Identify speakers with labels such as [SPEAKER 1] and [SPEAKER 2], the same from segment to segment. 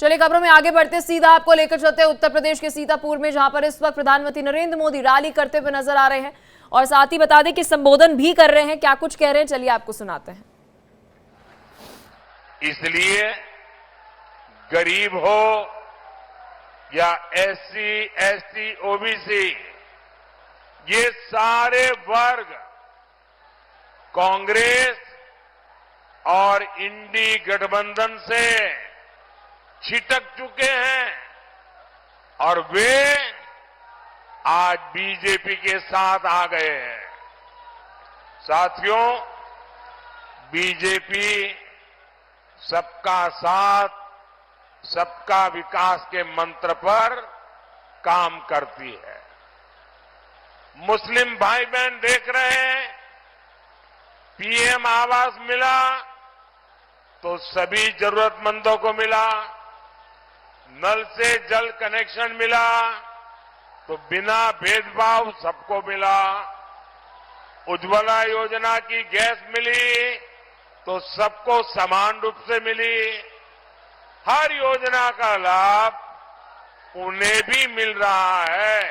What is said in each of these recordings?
[SPEAKER 1] चलिए खबरों में आगे बढ़ते सीधा आपको लेकर चलते हैं उत्तर प्रदेश के सीतापुर में, जहां पर इस वक्त प्रधानमंत्री नरेंद्र मोदी रैली करते हुए नजर आ रहे हैं और साथ ही बता दें कि संबोधन भी कर रहे हैं। क्या कुछ कह रहे हैं, चलिए आपको सुनाते हैं।
[SPEAKER 2] इसलिए गरीब हो या SC, ST, OBC, ये सारे वर्ग कांग्रेस और इंडी गठबंधन से छिटक चुके हैं और वे आज बीजेपी के साथ आ गए हैं। साथियों, बीजेपी सबका साथ, सबका विकास के मंत्र पर काम करती है। मुस्लिम भाई बहन देख रहे हैं, PM आवास मिला तो सभी जरूरतमंदों को मिला, नल से जल कनेक्शन मिला तो बिना भेदभाव सबको मिला, उज्ज्वला योजना की गैस मिली तो सबको समान रूप से मिली। हर योजना का लाभ उन्हें भी मिल रहा है,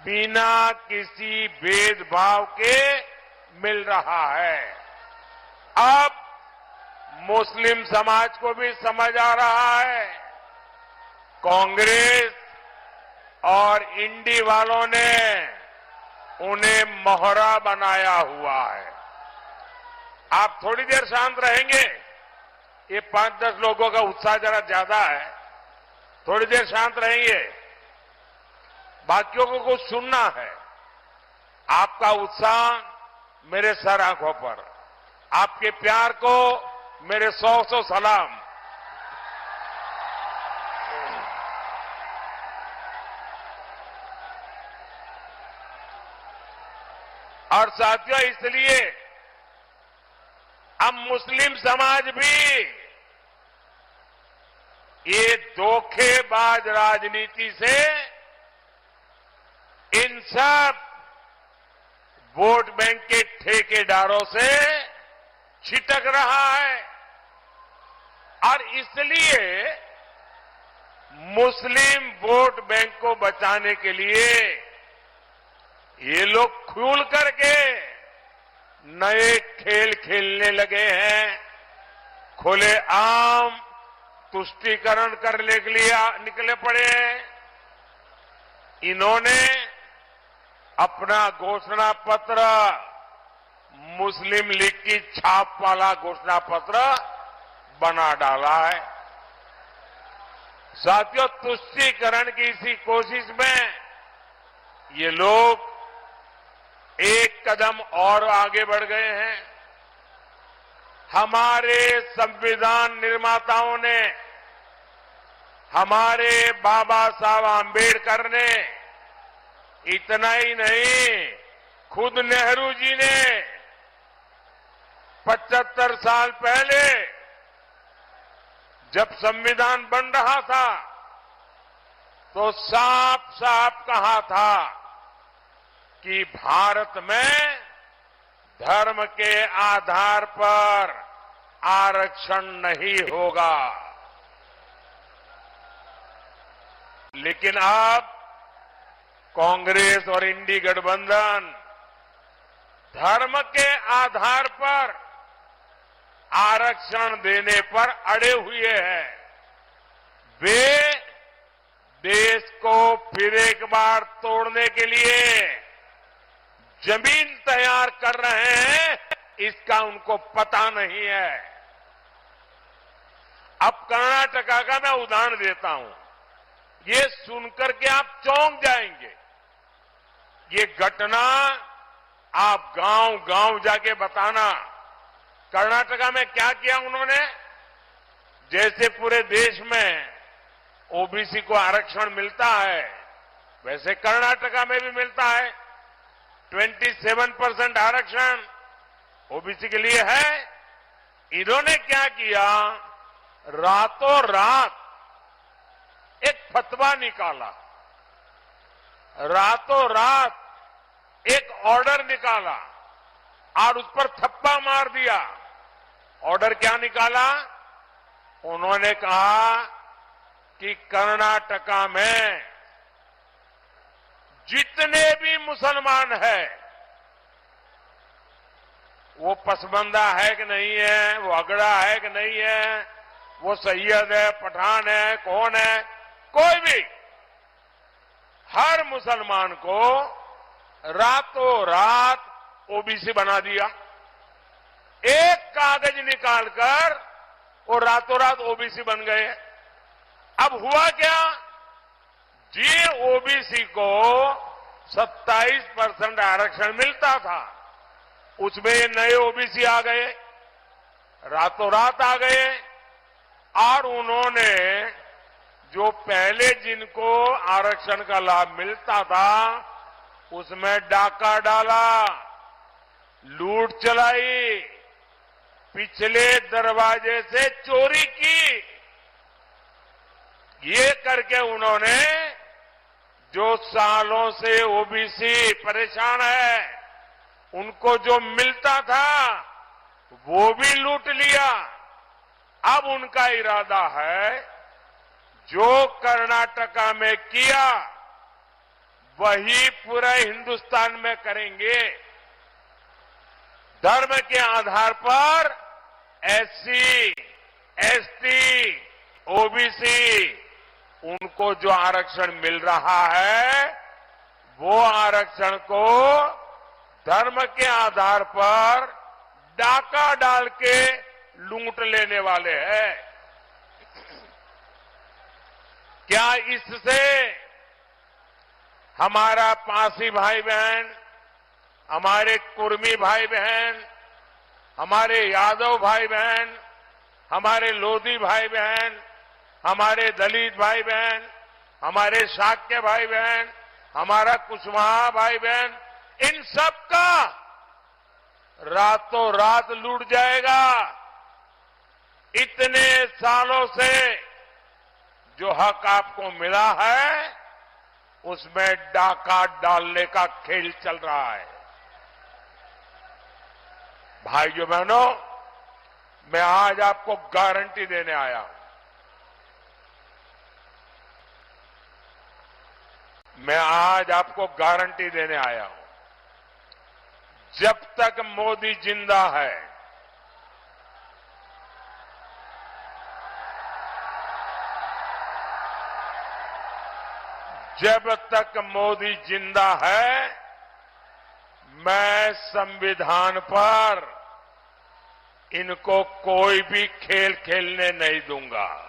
[SPEAKER 2] बिना किसी भेदभाव के मिल रहा है। अब मुस्लिम समाज को भी समझ आ रहा है, कांग्रेस और इंडी वालों ने उन्हें मोहरा बनाया हुआ है। आप थोड़ी देर शांत रहेंगे, ये 5-10 लोगों का उत्साह जरा ज्यादा है, थोड़ी देर शांत रहेंगे, बाकियों को कुछ सुनना है। आपका उत्साह मेरे सर आंखों पर, आपके प्यार को मेरे 100 सलाम। और साथियों, इसलिए अब मुस्लिम समाज भी ये धोखेबाज राजनीति से, इन सब वोट बैंक के ठेकेदारों से छिटक रहा है और इसलिए मुस्लिम वोट बैंक को बचाने के लिए ये लोग खुल करके नए खेल खेलने लगे हैं। खुलेआम तुष्टीकरण करने के लिए निकले पड़े हैं। इन्होंने अपना घोषणा पत्र मुस्लिम लीग की छाप वाला घोषणा पत्र बना डाला है। साथियों, तुष्टीकरण की इसी कोशिश में ये लोग एक कदम और आगे बढ़ गए हैं। हमारे संविधान निर्माताओं ने, हमारे बाबा साहब आंबेडकर ने, इतना ही नहीं, खुद नेहरू जी ने 75 साल पहले जब संविधान बन रहा था तो साफ साफ कहा था कि भारत में धर्म के आधार पर आरक्षण नहीं होगा। लेकिन अब कांग्रेस और इंडी गठबंधन धर्म के आधार पर आरक्षण देने पर अड़े हुए हैं। वे देश को फिर एक बार तोड़ने के लिए जमीन तैयार कर रहे हैं, इसका उनको पता नहीं है। अब कर्नाटका का मैं उदाहरण देता हूं, ये सुनकर के आप चौंक जाएंगे। ये घटना आप गांव गांव जाके बताना, कर्नाटका में क्या किया उन्होंने। जैसे पूरे देश में ओबीसी को आरक्षण मिलता है, वैसे कर्नाटका में भी मिलता है। 27% आरक्षण ओबीसी के लिए है। इन्होंने क्या किया, रातों रात एक फतवा निकाला, रातों रात एक ऑर्डर निकाला और उस पर थप्पा मार दिया। ऑर्डर क्या निकाला, उन्होंने कहा कि कर्नाटका में जितने भी मुसलमान हैं, वो पसमंदा है कि नहीं है, वो अगड़ा है कि नहीं है, वो सैयद है, पठान है, कौन है, कोई भी, हर मुसलमान को रातों रात ओबीसी बना दिया। एक कागज निकालकर वो रातों रात ओबीसी बन गए। अब हुआ क्या, जी ओबीसी को 27% आरक्षण मिलता था, उसमें नए ओबीसी आ गए, रातों रात आ गए, और उन्होंने जो पहले जिनको आरक्षण का लाभ मिलता था उसमें डाका डाला, लूट चलाई, पिछले दरवाजे से चोरी की। ये करके उन्होंने जो सालों से ओबीसी परेशान है, उनको जो मिलता था वो भी लूट लिया। अब उनका इरादा है जो कर्नाटका में किया वही पूरे हिंदुस्तान में करेंगे। धर्म के आधार पर एससी, एसटी, ओबीसी, उनको जो आरक्षण मिल रहा है वो आरक्षण को धर्म के आधार पर डाका डाल के लूट लेने वाले हैं। क्या इससे हमारा पासी भाई बहन, हमारे कुर्मी भाई बहन, हमारे यादव भाई बहन, हमारे लोधी भाई बहन, हमारे दलित भाई बहन, हमारे शाक्य भाई बहन, हमारा कुशवाहा भाई बहन, इन सब का रातों रात लूट जाएगा? इतने सालों से जो हक आपको मिला है उसमें डाका डालने का खेल चल रहा है। भाइयों बहनों, मैं आज आपको गारंटी देने आया हूं। मैं आज आपको गारंटी देने आया हूं, जब तक मोदी जिंदा है, जब तक मोदी जिंदा है, मैं संविधान पर इनको कोई भी खेल खेलने नहीं दूंगा।